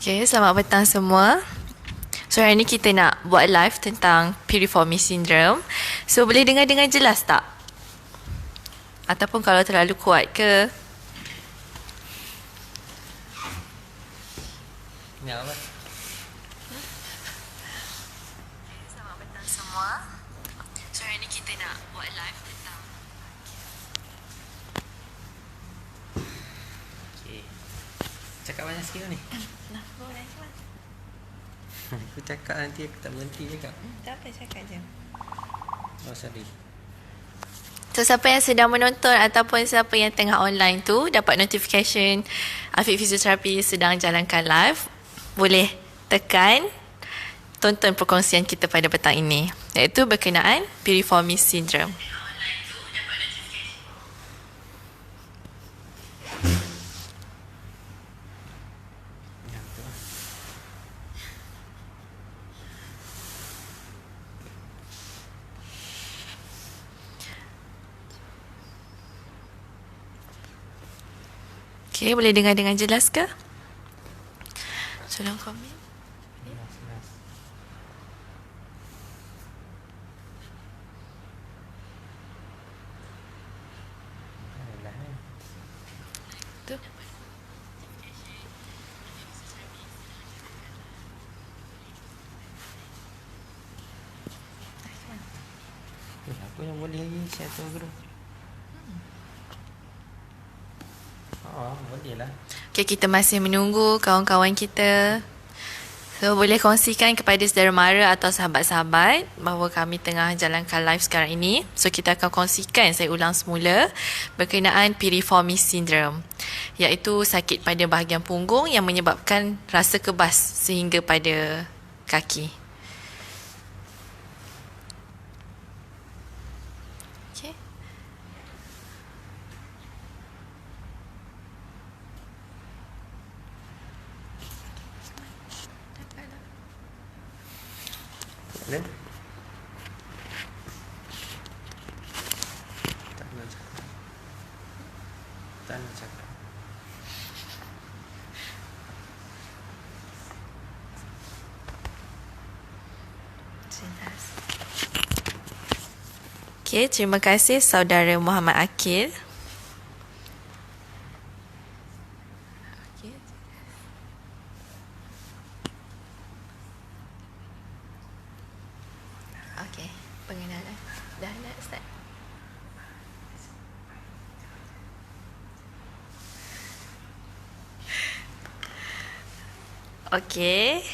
Okay, selamat petang semua. So, hari ni kita nak buat live tentang piriformis syndrome. So, boleh dengar dengan jelas tak? Ataupun kalau terlalu kuat ke? Ya, apa? Selamat petang semua. So, hari ni kita nak buat live tentang Okey. Cakap banyak sikit ni. Nah, boleh kelas. Aku cakap nanti aku tak berhenti cakap. Tak apa, cakap je. Oh, sorry. So, siapa yang sedang menonton ataupun siapa yang tengah online tu dapat notification Afiq Fisioterapi sedang jalankan live, boleh tekan tonton perkongsian kita pada petang ini, iaitu berkenaan piriformis syndrome. Ya, betul. Okay, boleh dengar dengan jelas ke? Tolong komen. Jelas, jelas. Alah, Tu. Aku yang boleh lagi share tu guru. Oh, boleh lah. Okay, kita masih menunggu kawan-kawan kita. So, boleh kongsikan kepada saudara mara atau sahabat-sahabat bahawa kami tengah jalankan live sekarang ini. So, kita akan kongsikan, saya ulang semula, berkenaan piriformis syndrome, iaitu sakit pada bahagian punggung yang menyebabkan rasa kebas sehingga pada kaki. Okay. Boleh? Tak nak cakap. Tak nak cakap. Okay, terima kasih saudara Muhammad Akil. Okay. Okay, pengenalan. Dah nak start. Okay,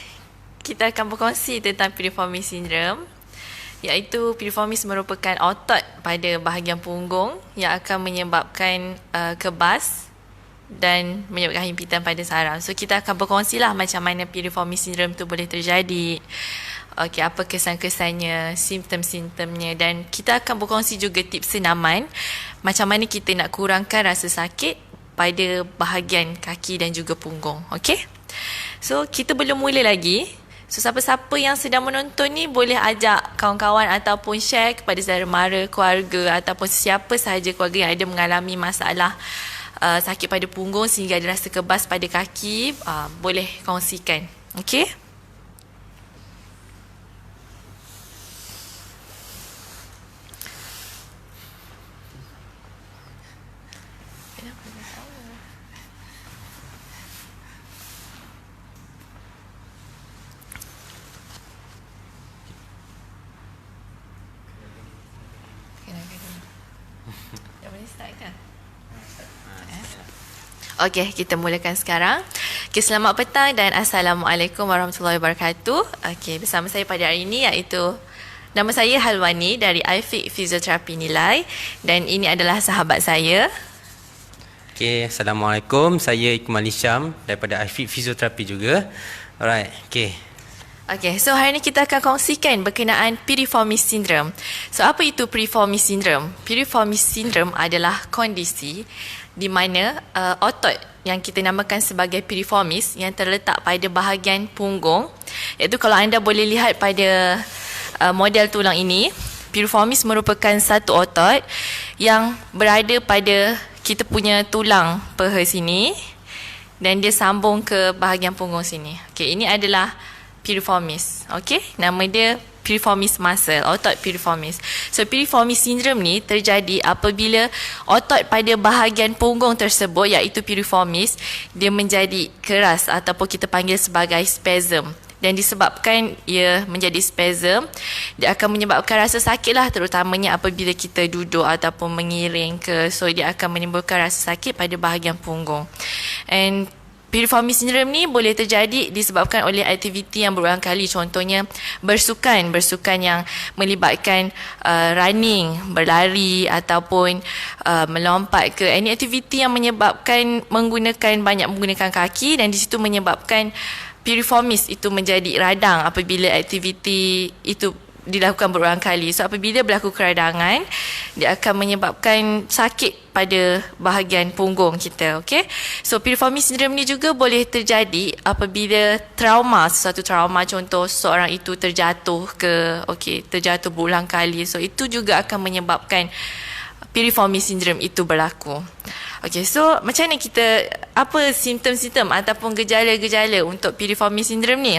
kita akan berkongsi tentang piriformis syndrome, iaitu piriformis merupakan otot pada bahagian punggung yang akan menyebabkan kebas dan menyebabkan himpitan pada saraf. So, kita akan berkongsilah macam mana piriformis syndrome tu boleh terjadi. Okey, apa kesan-kesannya, simptom-simptomnya, dan kita akan berkongsi juga tips senaman macam mana kita nak kurangkan rasa sakit pada bahagian kaki dan juga punggung. Okey? So, kita belum mula lagi. So, siapa-siapa yang sedang menonton ni boleh ajak kawan-kawan ataupun share kepada saudara mara, keluarga ataupun siapa sahaja keluarga yang ada mengalami masalah sakit pada punggung sehingga ada rasa kebas pada kaki, boleh kongsikan. Okey? Dah boleh start ke? Okey, kita mulakan sekarang. Okay, selamat petang dan Assalamualaikum warahmatullahi wabarakatuh. Okey, bersama saya pada hari ini iaitu nama saya Halwani dari Afiq Fisioterapi Nilai, dan ini adalah sahabat saya. Okey, Assalamualaikum. Saya Ikmal Hisham daripada Afiq Fisioterapi juga. Alright, okey. Okey, so hari ini kita akan kongsikan berkenaan piriformis syndrome. So, apa itu piriformis syndrome? Piriformis syndrome adalah kondisi di mana otot yang kita namakan sebagai piriformis yang terletak pada bahagian punggung, iaitu kalau anda boleh lihat pada model tulang ini, piriformis merupakan satu otot yang berada pada kita punya tulang peha sini, dan dia sambung ke bahagian punggung sini. Okey, ini adalah piriformis. Okey, nama dia piriformis muscle, otot piriformis. So piriformis syndrome ni terjadi apabila otot pada bahagian punggung tersebut, iaitu piriformis, dia menjadi keras ataupun kita panggil sebagai spasm. Dan disebabkan ia menjadi spasm, dia akan menyebabkan rasa sakit lah, terutamanya apabila kita duduk ataupun mengiring ke. So dia akan menimbulkan rasa sakit pada bahagian punggung. And piriformis syndrome ni boleh terjadi disebabkan oleh aktiviti yang berulang kali, contohnya bersukan yang melibatkan running, berlari ataupun melompat ke any aktiviti yang menyebabkan banyak menggunakan kaki, dan di situ menyebabkan piriformis itu menjadi radang apabila aktiviti itu dilakukan berulang kali. So apabila berlaku keradangan, dia akan menyebabkan sakit pada bahagian punggung kita. Okay? So piriformis syndrome ni juga boleh terjadi apabila sesuatu trauma, contoh seorang itu terjatuh terjatuh berulang kali. So itu juga akan menyebabkan piriformis syndrome itu berlaku. Okey, so macam mana apa simptom-simptom ataupun gejala-gejala untuk piriformis syndrome ni?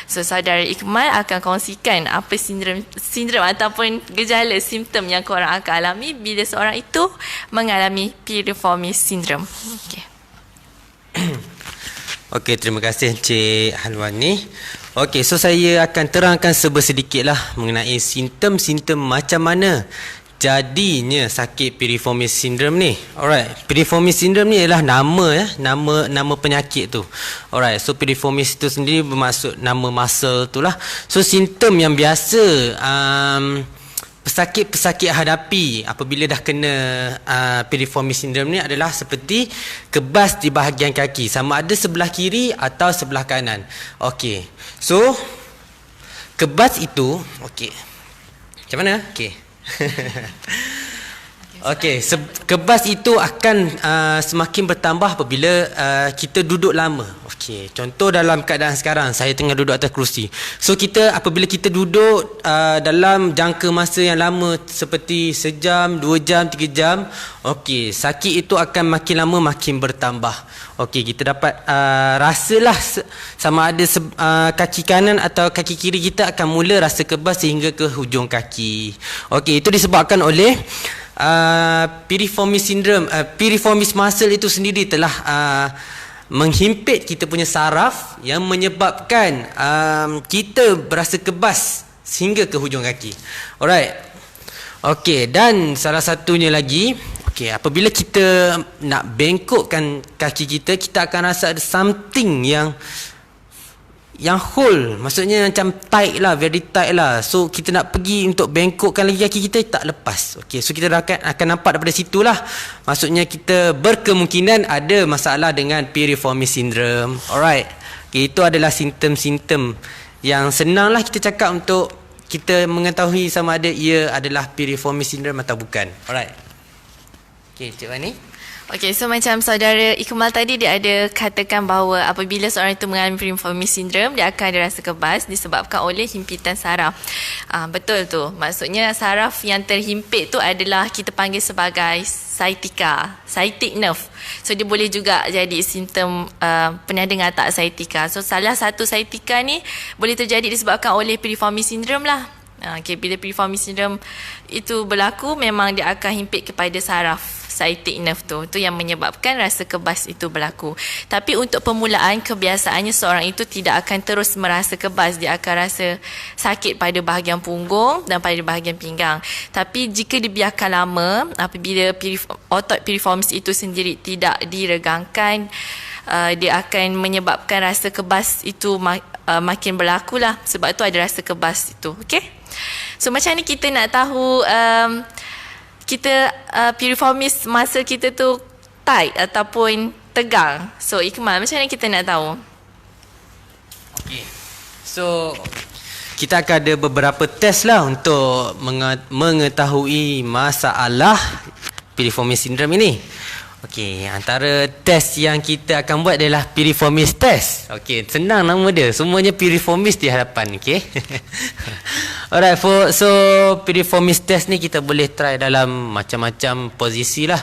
So saudara Iqmal akan kongsikan apa sindrom ataupun gejala simptom yang korang akan alami bila seorang itu mengalami piriformis syndrome. Okey. Okey, terima kasih Encik Halwani. Okey, so saya akan terangkan sedikitlah mengenai simptom-simptom macam mana jadinya sakit piriformis syndrome ni. Alright, piriformis syndrome ni ialah nama penyakit tu. Alright, so piriformis itu sendiri bermaksud nama muscle tu lah. So simptom yang biasa pesakit hadapi apabila dah kena piriformis syndrome ni adalah seperti kebas di bahagian kaki, sama ada sebelah kiri atau sebelah kanan. Okey, so kebas itu, okey, macam mana? Okey. Okey, kebas itu akan semakin bertambah apabila kita duduk lama. Okey, contoh dalam keadaan sekarang saya tengah duduk atas kerusi. So apabila kita duduk dalam jangka masa yang lama seperti sejam, 2 jam, 3 jam, okey, sakit itu akan makin lama makin bertambah. Okey, kita dapat rasalah sama ada kaki kanan atau kaki kiri kita akan mula rasa kebas sehingga ke hujung kaki. Okey, itu disebabkan oleh piriformis syndrome. Piriformis muscle itu sendiri telah menghimpit kita punya saraf yang menyebabkan kita berasa kebas sehingga ke hujung kaki. Alright. Okey, dan salah satunya lagi, okey, apabila kita nak bengkokkan kaki kita, kita akan rasa ada something yang hold, maksudnya macam tight lah, very tight lah. So kita nak pergi untuk bengkokkan lagi kaki kita, tak lepas. Okey, so kita akan nampak daripada situlah, maksudnya kita berkemungkinan ada masalah dengan piriformis syndrome. Alright. Okay, itu adalah simptom-simptom yang senanglah kita cakap untuk kita mengetahui sama ada ia adalah piriformis syndrome atau bukan. Alright. Okey, Cik Wani. Okey, so macam saudara Iqmal tadi, dia ada katakan bahawa apabila seorang itu mengalami piriformis syndrome, dia akan ada rasa kebas disebabkan oleh himpitan saraf. Betul tu. Maksudnya saraf yang terhimpit tu adalah kita panggil sebagai sciatica, sciatic nerve. So dia boleh juga jadi simptom pernah dengar tak sciatica. So salah satu sciatica ni boleh terjadi disebabkan oleh piriformis syndrome lah. Okay, bila piriformis syndrome itu berlaku, memang dia akan himpit kepada saraf sciatic nerve tu yang menyebabkan rasa kebas itu berlaku. Tapi untuk permulaan, kebiasaannya seorang itu tidak akan terus merasa kebas. Dia akan rasa sakit pada bahagian punggung dan pada bahagian pinggang. Tapi jika dibiarkan lama, apabila otot piriformis itu sendiri tidak diregangkan, dia akan menyebabkan rasa kebas itu makin berlaku lah. Sebab tu ada rasa kebas itu. Okay? So macam ni kita nak tahu piriformis muscle kita tu tight ataupun tegang. So Iqmal, macam mana kita nak tahu? Okay. So kita akan ada beberapa test lah untuk mengetahui masalah piriformis syndrome ini. Okey, antara test yang kita akan buat adalah piriformis test. Okey, senang nama dia. Semuanya piriformis di hadapan, okey. Alright, so piriformis test ni kita boleh try dalam macam-macam posisi lah.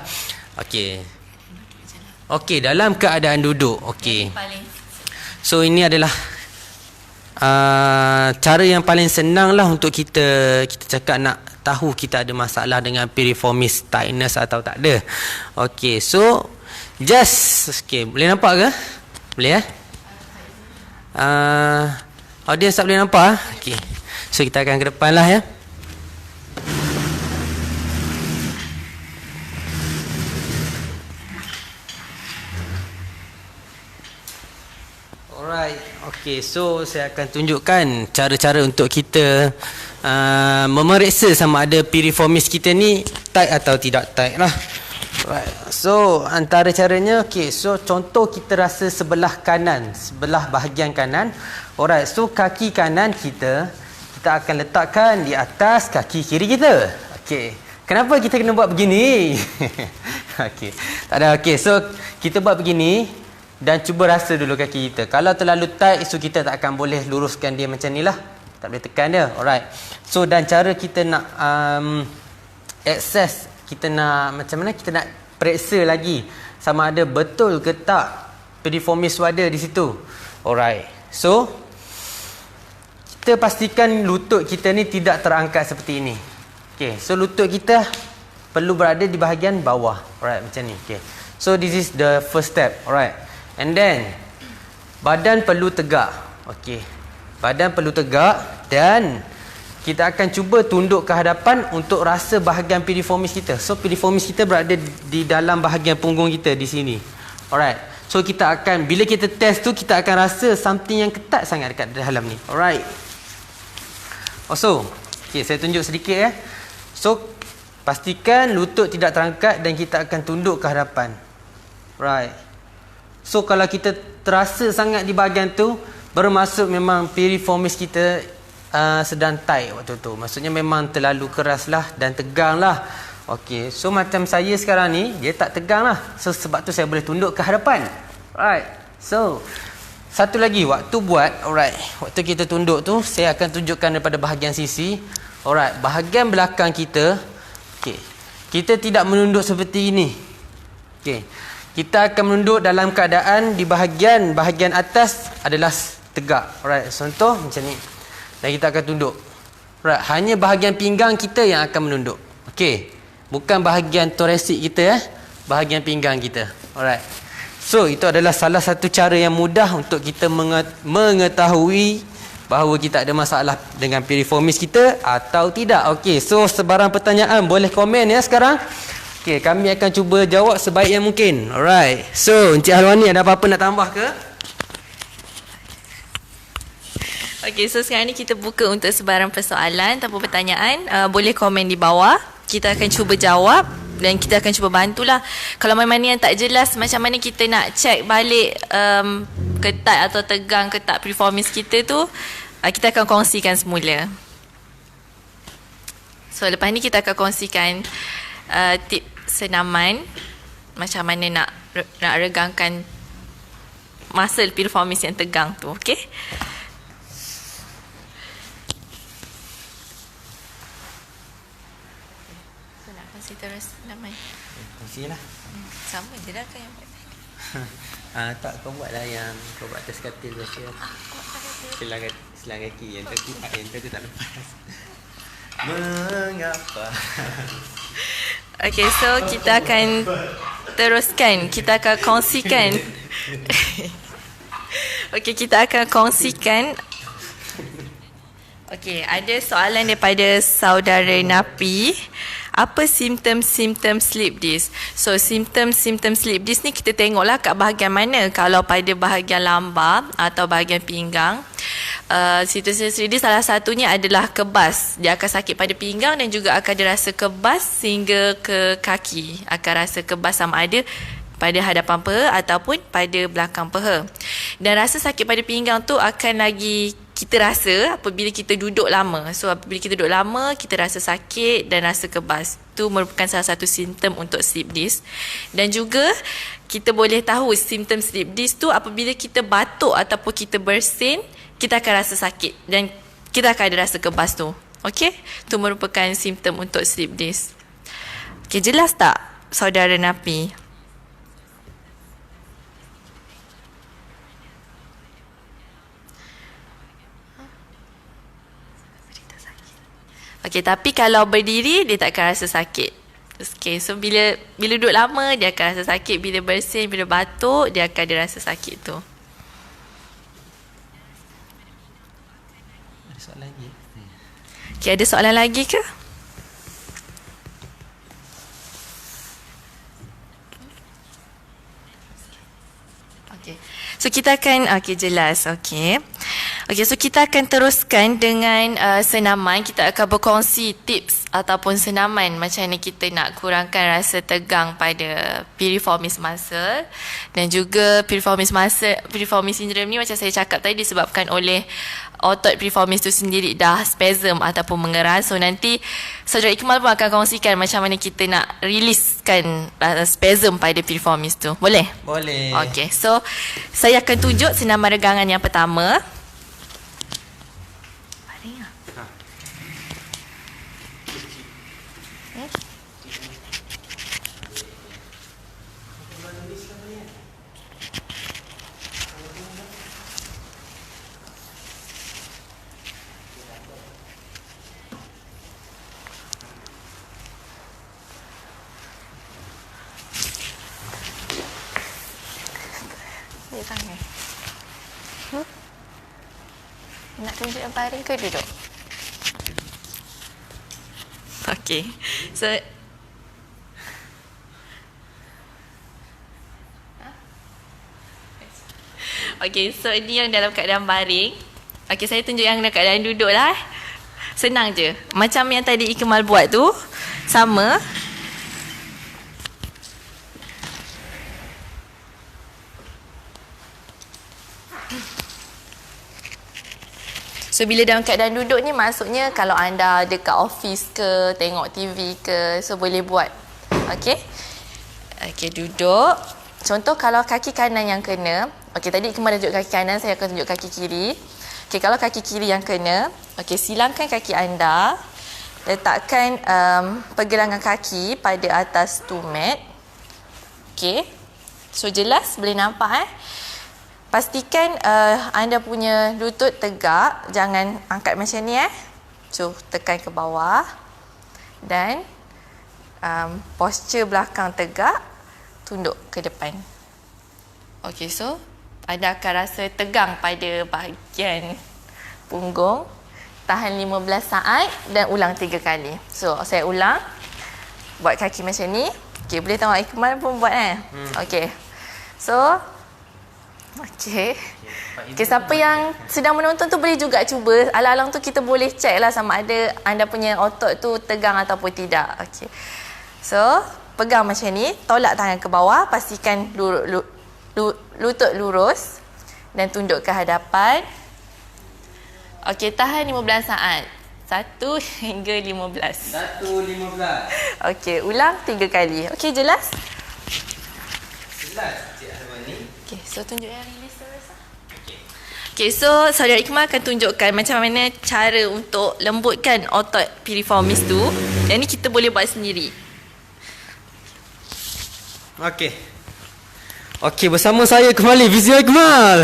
Okey. Okey, dalam keadaan duduk. Okey. Paling So ini adalah cara yang paling senang lah untuk kita cakap nak tahu kita ada masalah dengan piriformis tightness atau tak ada. Okey, so okey, boleh nampak ke? Boleh audience tak boleh nampak? Okey. So kita akan ke depan lah ya. Alright, okay, so saya akan tunjukkan cara-cara untuk kita memeriksa sama ada piriformis kita ni tight atau tidak tight lah. Right, so antara caranya, okay, so contoh kita rasa sebelah kanan, sebelah bahagian kanan. Alright, so kaki kanan kita akan letakkan di atas kaki kiri kita. Okay, kenapa kita kena buat begini? Okay, tak ada, okay, so kita buat begini. Dan cuba rasa dulu kaki kita. Kalau terlalu tight, so kita tak akan boleh luruskan dia macam ni lah. Tak boleh tekan dia. Alright. So dan cara kita nak access, kita nak macam mana, kita nak periksa lagi sama ada betul ke tak piriformis ada di situ. Alright. So kita pastikan lutut kita ni tidak terangkat seperti ini. Okay. So lutut kita perlu berada di bahagian bawah. Alright, macam ni. Okay. So this is the first step. Alright. And then badan perlu tegak. Okey. Badan perlu tegak dan kita akan cuba tunduk ke hadapan untuk rasa bahagian piriformis kita. So piriformis kita berada di dalam bahagian punggung kita di sini. Alright. So kita akan, bila kita test tu, kita akan rasa something yang ketat sangat dekat dalam ni. Alright. Also, okey, saya tunjuk sedikit ya. So pastikan lutut tidak terangkat dan kita akan tunduk ke hadapan. Right. So kalau kita terasa sangat di bahagian tu, bermaksud memang piriformis kita sedang tight waktu tu. Maksudnya memang terlalu keras lah dan tegang lah. Okey, so macam saya sekarang ni, dia tak tegang lah. So sebab tu saya boleh tunduk ke hadapan. Alright. So satu lagi, waktu buat, alright, waktu kita tunduk tu, saya akan tunjukkan daripada bahagian sisi. Alright, bahagian belakang kita, okey, kita tidak menunduk seperti ini. Okey, kita akan menunduk dalam keadaan di bahagian atas adalah tegak. Alright, contoh macam ni. Dan kita akan tunduk. Alright, hanya bahagian pinggang kita yang akan menunduk. Okey, bukan bahagian thoracic kita bahagian pinggang kita. Alright. So itu adalah salah satu cara yang mudah untuk kita mengetahui bahawa kita ada masalah dengan piriformis kita atau tidak. Okey, so sebarang pertanyaan boleh komen ya sekarang. Okey, kami akan cuba jawab sebaik yang mungkin. Alright. So, Encik Halwani ada apa-apa nak tambah ke? Okey, so sekarang ni kita buka untuk sebarang persoalan ataupun pertanyaan. Boleh komen di bawah. Kita akan cuba jawab dan kita akan cuba bantulah. Kalau mana-mana yang tak jelas, macam mana kita nak check balik ketat atau tegang ketat piriformis kita tu, kita akan kongsikan semula. So, lepas ni kita akan kongsikan tip senaman macam mana nak regangkan muscle piriformis yang tegang tu. Okey, so nak kongsi terus senaman. Kongsilah. Sama je dah kan yang buat. Tak, kau buatlah yang kau buat atas katil tu. Selang kaki yang tu tak lepas. Mengapa? Okay, so kita akan teruskan. Kita akan kongsikan. Okay, kita akan kongsikan. Okay, ada soalan daripada saudara Napi. Apa simptom-simptom slip disc? So, simptom-simptom slip disc ni kita tengoklah kat bahagian mana. Kalau pada bahagian lambar atau bahagian pinggang, simptom slip disc salah satunya adalah kebas. Dia akan sakit pada pinggang dan juga akan ada rasa kebas sehingga ke kaki. Akan rasa kebas sama ada pada hadapan peha ataupun pada belakang peha. Dan rasa sakit pada pinggang tu akan lagi kita rasa apabila kita duduk lama. So apabila kita duduk lama, kita rasa sakit dan rasa kebas. Itu merupakan salah satu simptom untuk slip disc. Dan juga kita boleh tahu simptom slip disc tu apabila kita batuk ataupun kita bersin, kita akan rasa sakit dan kita akan ada rasa kebas tu. Okey? Itu merupakan simptom untuk slip disc. Okey, jelas tak saudara Napi? Okey, tapi kalau berdiri dia tak akan rasa sakit. Okay, so bila duduk lama dia akan rasa sakit, bila bersin, bila batuk dia akan ada rasa sakit tu. Ada soalan lagi? Okay, ada soalan lagi ke? Okay. So kita akan, okay jelas, okay. Okay, so kita akan teruskan dengan senaman. Kita akan berkongsi tips ataupun senaman macam mana kita nak kurangkan rasa tegang pada piriformis muscle. Dan juga piriformis syndrome ni macam saya cakap tadi disebabkan oleh otot piriformis tu sendiri dah spasm ataupun mengeras. So nanti Saudara Ikmal pun akan kongsikan macam mana kita nak releasekan spasm pada piriformis tu. Boleh? Boleh. Okay, so saya akan tunjuk senaman regangan yang pertama. Nak tunjuk yang baring ke duduk? Okay. So okay, so ini yang dalam keadaan baring. Okay, saya tunjuk yang dalam keadaan duduk lah. Senang je. Macam yang tadi Ikmal buat tu. Sama. So bila dalam keadaan duduk ni maksudnya kalau anda dekat office ke, tengok TV ke, so boleh buat. Okey. Okey, duduk. Contoh kalau kaki kanan yang kena. Okey, tadi Ikmal dah tunjuk kaki kanan, saya akan tunjuk kaki kiri. Okey, kalau kaki kiri yang kena, okey, silangkan kaki anda. Letakkan pergelangan kaki pada atas tu mat. Okey. So jelas boleh nampak Pastikan anda punya lutut tegak, jangan angkat macam ni So tekan ke bawah dan posture belakang tegak, tunduk ke depan. Okey, so anda akan rasa tegang pada bahagian punggung. Tahan 15 saat dan ulang 3 kali. So saya ulang. Buat kaki macam ni. Okey, boleh tengok Ikmal pun buat Okey. So Okey. Okay, siapa yang sedang menonton tu boleh juga cuba. Alang-alang tu kita boleh check lah sama ada anda punya otot tu tegang ataupun tidak. Okey. So, pegang macam ni, tolak tangan ke bawah, pastikan lutut lurus dan tunduk ke hadapan. Okey, tahan 15 saat. 1 hingga 15. 1:15. Okey, ulang 3 kali. Okey, jelas? Jelas, Cik Harmani. Okay, so tunjuk yang release terus. Okay, so Saudara Ikmal akan tunjukkan macam mana cara untuk lembutkan otot piriformis tu. Yang ni kita boleh buat sendiri. Okey. Okey, bersama saya kembali Vizio Ikmal.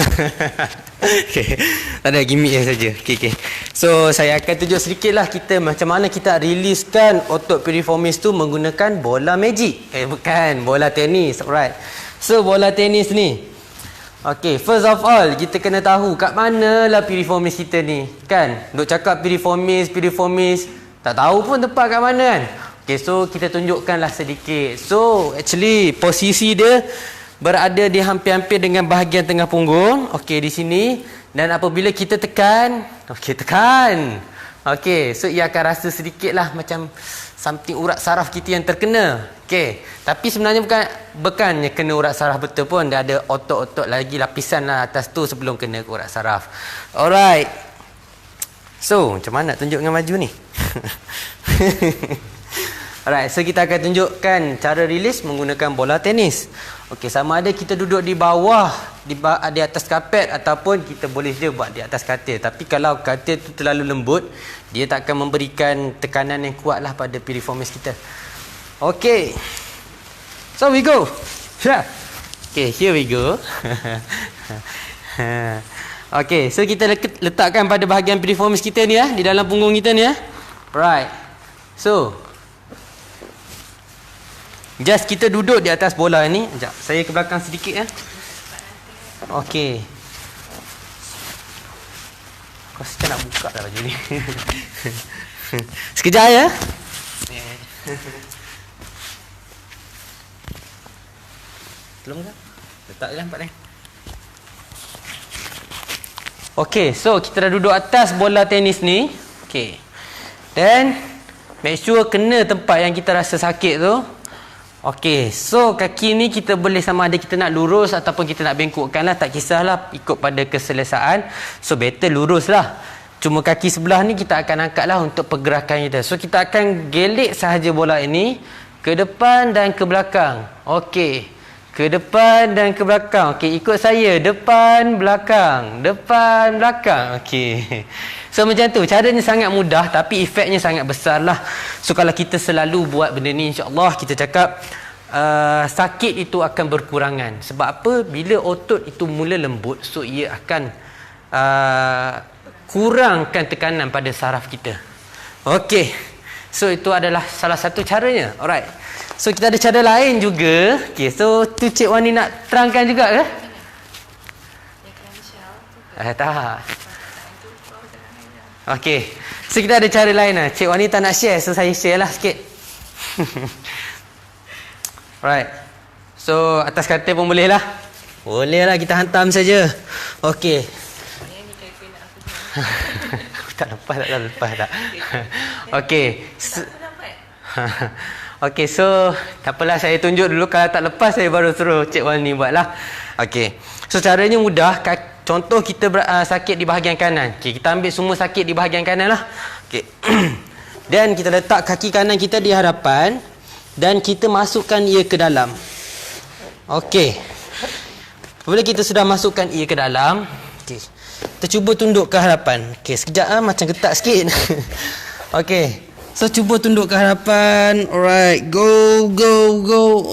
Okey. Tak ada gimmick yang saja. Okey. So, saya akan tunjuk sedikitlah kita macam mana kita releasekan otot piriformis tu menggunakan bola magic. Bukan, bola tenis. Alright. So, bola tenis ni. Okey, first of all, kita kena tahu kat manalah piriformis kita ni. Kan? Duk cakap piriformis, tak tahu pun tempat kat mana kan? Okey, so kita tunjukkanlah sedikit. So, actually posisi dia berada di hampir-hampir dengan bahagian tengah punggung. Okey, di sini. Dan apabila kita tekan, okey, tekan. Okey, so ia akan rasa sedikitlah macam something urat saraf kita yang terkena. Okey, tapi sebenarnya bukannya kena urat saraf betul pun. Dia ada otot-otot lagi lapisan lah atas tu sebelum kena ke urat saraf. Alright. So, macam mana nak tunjuk dengan maju ni? Alright, so kita akan tunjukkan cara release menggunakan bola tenis. Okey, sama ada kita duduk di bawah, di atas kapet ataupun kita boleh je buat di atas katil. Tapi kalau katil tu terlalu lembut, dia tak akan memberikan tekanan yang kuatlah pada piriformis kita. Okey. So we go. Yeah. Okay, here we go. Okey, so kita letakkan pada bahagian piriformis kita ni di dalam punggung kita ni Right. So, just kita duduk di atas bola ni. Sekejap, saya ke belakang sedikit ya. Okey. Kau sekarang nak buka dah baju ni. Sekejap ya. Belum ke? Letak je lah tempat lain. Okey, so kita dah duduk atas bola tenis ni. Okey. Then make sure kena tempat yang kita rasa sakit tu. Okey, so kaki ni kita boleh sama ada kita nak lurus ataupun kita nak bengkokkan lah. Tak kisahlah, ikut pada keselesaan. So better lurus lah. Cuma kaki sebelah ni kita akan angkat lah untuk pergerakan kita. So kita akan gelik sahaja bola ini ke depan dan ke belakang. Okey, ke depan dan ke belakang. Okey, ikut saya. Depan, belakang. Depan, belakang. Okey. So macam tu. Caranya sangat mudah tapi efeknya sangat besar lah. So kalau kita selalu buat benda ni, insyaAllah kita cakap sakit itu akan berkurangan. Sebab apa? Bila otot itu mula lembut, so ia akan kurangkan tekanan pada saraf kita. Okey. So itu adalah salah satu caranya. Alright. So kita ada cara lain juga. Okey. So tu Cik Wani nak terangkan juga ke? Tak. Okey. So kita ada cara lain lah. Cik Wani tak nak share, so saya share lah sikit. Alright. So atas katil pun boleh lah. Boleh lah, kita hantam saja. Okey. Tak lepas tak. Okey. Okey, so tak apalah, saya tunjuk dulu. Kalau tak lepas saya baru suruh Cik Wani buat lah. Okey. So caranya mudah. Contoh kita sakit di bahagian kanan. Okey, kita ambil semua sakit di bahagian kanan lah. Okey. Dan kita letak kaki kanan kita di hadapan dan kita masukkan ia ke dalam. Okey. Apabila kita sudah masukkan ia ke dalam, okey, kita cuba tunduk ke hadapan. Okey, sekejap ah, macam ketat sikit. Okey. So cuba tunduk ke hadapan. Alright, go.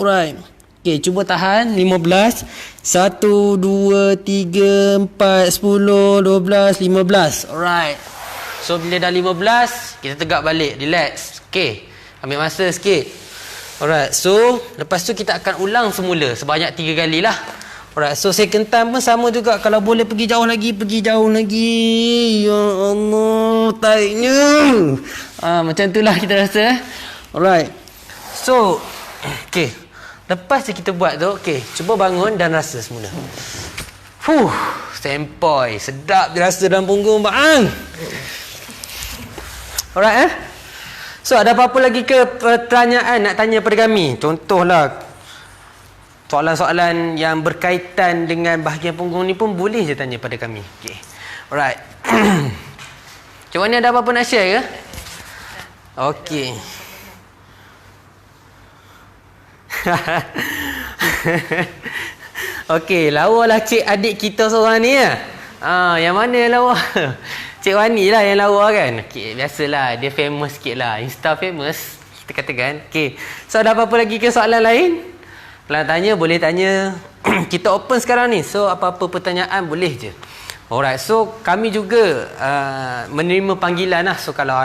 Alright. Okey, cuba tahan 15. 1 2 3 4 10 12 15. Alright. So bila dah 15, kita tegak balik, relax. Okey. Ambil masa sikit. Alright. So lepas tu kita akan ulang semula sebanyak 3 kali lah. Alright. So second time pun sama juga. Kalau boleh pergi jauh lagi. Ya Allah, taiknya. Macam itulah kita rasa. Alright. So okey. Lepas kita buat tu, okey, cuba bangun dan rasa semula. Sempoi, sedap dia rasa dalam punggung, bang. Alright, So, ada apa-apa lagi ke pertanyaan nak tanya pada kami? Contohlah, soalan-soalan yang berkaitan dengan bahagian punggung ni pun boleh je tanya pada kami. Okey. Alright. Macam mana, ada apa-apa nak share ke? Okey. Okey, lawalah cik adik kita seorang ni ya. Yang mana lawa? Cik Wani lah yang lawa kan. Okey, biasalah dia famous sikit lah. Insta famous kita katakan. Okey. So ada apa-apa lagi ke soalan lain? Kalau tanya boleh tanya. Kita open sekarang ni. So apa-apa pertanyaan boleh je. Alright. So kami juga menerima panggilan lah. So kalau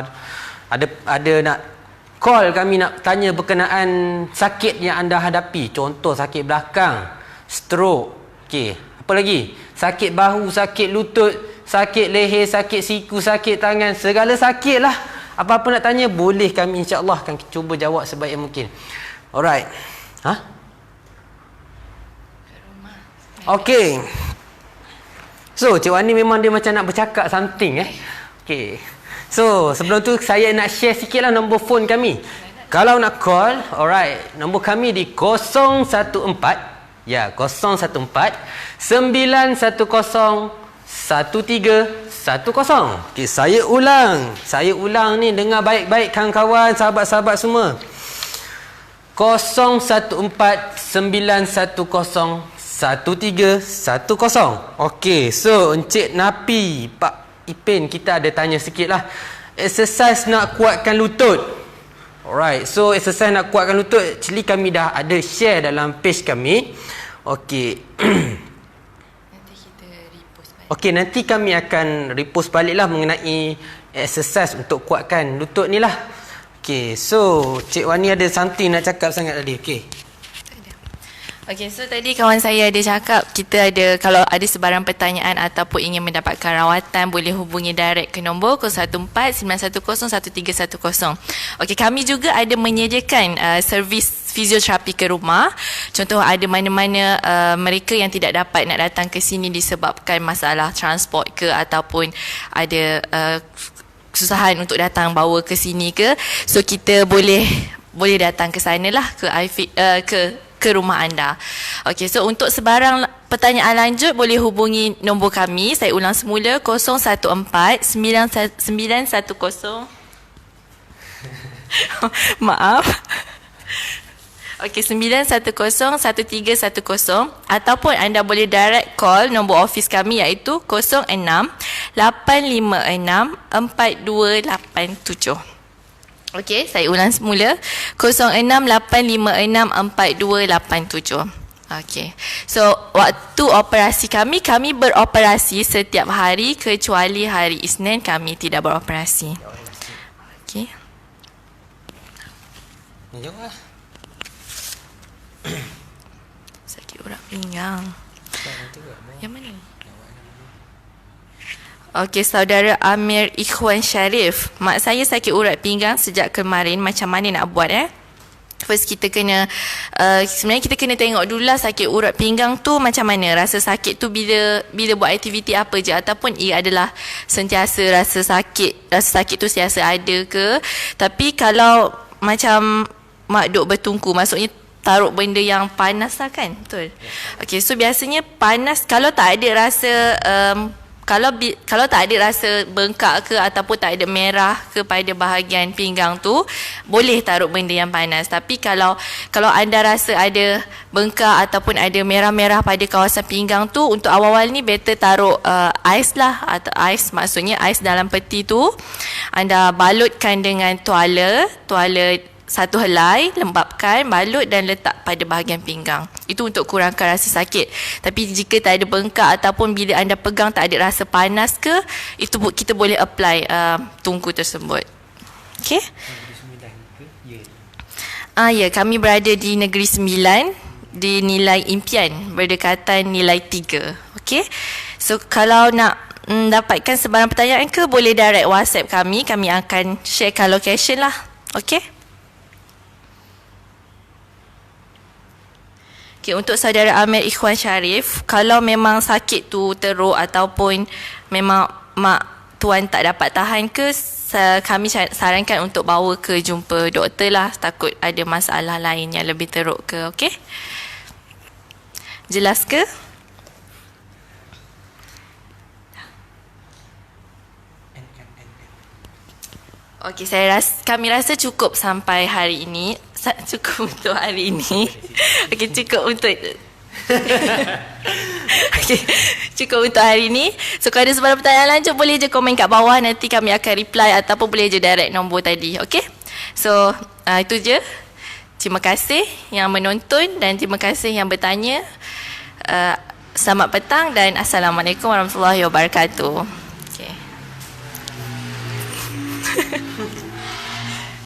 ada nak call, kami nak tanya berkenaan sakit yang anda hadapi. Contoh sakit belakang, stroke. Okey, apa lagi? Sakit bahu, sakit lutut, sakit leher, sakit siku, sakit tangan, segala sakit lah. Apa-apa nak tanya boleh, kami insya-Allah akan cuba jawab sebaik mungkin. Alright. Okey. So, Cik Wani memang dia macam nak bercakap something Okey. So, sebelum tu saya nak share sikit lah nombor phone kami. Kalau nak call, alright, nombor kami di 014 910 1310. Okey, saya ulang ni, dengar baik-baik kawan-kawan, sahabat-sahabat semua. 014 910 1310. Okey, so Encik Napi, Pak Ipin, kita ada tanya sikit lah. Exercise nak kuatkan lutut. Alright, so exercise nak kuatkan lutut, actually kami dah ada share dalam page kami. Okey. Nanti kita repost balik. Okey, nanti kami akan repost balik lah mengenai exercise untuk kuatkan lutut ni lah. Okey, so Cik Wani ada something nak cakap sangat tadi. Okey. Okay, so tadi kawan saya ada cakap kita ada, kalau ada sebarang pertanyaan ataupun ingin mendapatkan rawatan, boleh hubungi direct ke nombor 014-910-1310. Okay, kami juga ada menyediakan servis fizioterapi ke rumah. Contoh ada mana-mana mereka yang tidak dapat nak datang ke sini disebabkan masalah transport ke ataupun ada kesusahan untuk datang bawa ke sini ke. So kita boleh datang ke sana lah, ke rumah anda. Okey, so untuk sebarang pertanyaan lanjut boleh hubungi nombor kami. Saya ulang semula 014-910 maaf. Okey, 910-1310 ataupun anda boleh direct call nombor office kami iaitu 06-856-4287. Okey, saya ulang semula 06-856-4287. Okey. So, waktu operasi kami beroperasi setiap hari kecuali hari Isnin kami tidak beroperasi. Okey. Jawab. Sakit urat pinggang. Yang mana? Okey, saudara Amir Ikhwan Sharif. Mak saya sakit urat pinggang sejak kemarin. Macam mana nak buat First kita kena sebenarnya kita kena tengok dululah sakit urat pinggang tu macam mana. Rasa sakit tu bila buat aktiviti apa je, ataupun ia adalah sentiasa rasa sakit tu sentiasa ada ke. Tapi kalau macam mak duk bertungku, maksudnya taruh benda yang panas lah kan, betul? Okey, so biasanya panas kalau tak ada rasa kalau tak ada rasa bengkak ke ataupun tak ada merah ke pada bahagian pinggang tu, boleh taruh benda yang panas. Tapi kalau anda rasa ada bengkak ataupun ada merah-merah pada kawasan pinggang tu, untuk awal-awal ni better taruh ais lah, atau ais maksudnya ais dalam peti tu. Anda balutkan dengan tuala satu helai, lembapkan, balut dan letak pada bahagian pinggang. Itu untuk kurangkan rasa sakit. Tapi jika tak ada bengkak ataupun bila anda pegang tak ada rasa panas ke, itu kita boleh apply tungku tersebut. Okey? Ya, kami berada di Negeri Sembilan, di nilai impian, berdekatan nilai 3. Okey? So kalau nak dapatkan sebarang pertanyaan ke, boleh direct WhatsApp kami akan sharekan location lah. Okey? Okay, untuk saudara Amir Ikhwan Sharif, kalau memang sakit tu teruk ataupun memang mak tuan tak dapat tahan ke, kami sarankan untuk bawa ke jumpa doktor lah, takut ada masalah lain yang lebih teruk ke. Okey? Jelas ke? Okey, kami rasa cukup sampai hari ini. Cukup untuk hari ini. Okey, cukup untuk Okey, cukup untuk hari ini. So kalau ada sebarang pertanyaan lanjut, boleh je komen kat bawah, nanti kami akan reply ataupun boleh je direct nombor tadi. Okey? So itu je. Terima kasih yang menonton dan terima kasih yang bertanya. Selamat petang dan Assalamualaikum warahmatullahi wabarakatuh. Okey.